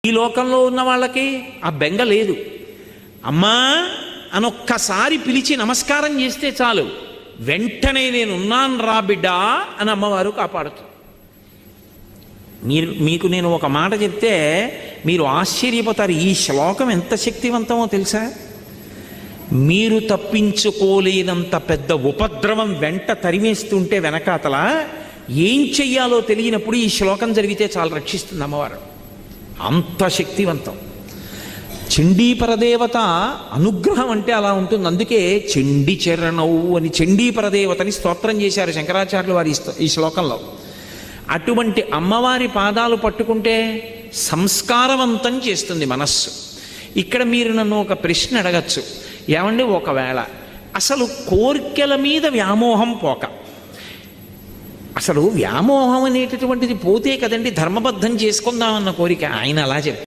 ఈ లోకంలో ఉన్న వాళ్ళకి ఆ బెంగ లేదు. అమ్మా అనొక్కసారి పిలిచి నమస్కారం చేస్తే చాలు, వెంటనే నేనున్నాను రా బిడ్డా అని అమ్మవారు కాపాడుతుంది. మీకు నేను ఒక మాట చెప్తే మీరు ఆశ్చర్యపోతారు. ఈ శ్లోకం ఎంత శక్తివంతమో తెలుసా? మీరు తప్పించుకోలేనంత పెద్ద ఉపద్రవం వెంట తరిమేస్తుంటే వెనకాతల ఏం చెయ్యాలో తెలియనప్పుడు ఈ శ్లోకం జరిగితే చాలా రక్షిస్తుంది అమ్మవారు. అంత శక్తివంతం. చండీ పరదేవత అనుగ్రహం అంటే అలా ఉంటుంది. అందుకే చండీ చరణవు అని చండీ పరదేవతని స్తోత్రం చేశారు శంకరాచార్యులు వారి ఈ శ్లోకంలో. అటువంటి అమ్మవారి పాదాలు పట్టుకుంటే సంస్కారవంతం చేస్తుంది మనస్సు. ఇక్కడ మీరు నన్ను ఒక ప్రశ్న అడగచ్చు, ఏమండి ఒకవేళ అసలు కోర్కెల మీద వ్యామోహం పోక, అసలు వ్యామోహం అనేటటువంటిది పోతే కదండి ధర్మబద్ధం చేసుకుందామన్న కోరిక. ఆయన అలా చెప్పారు.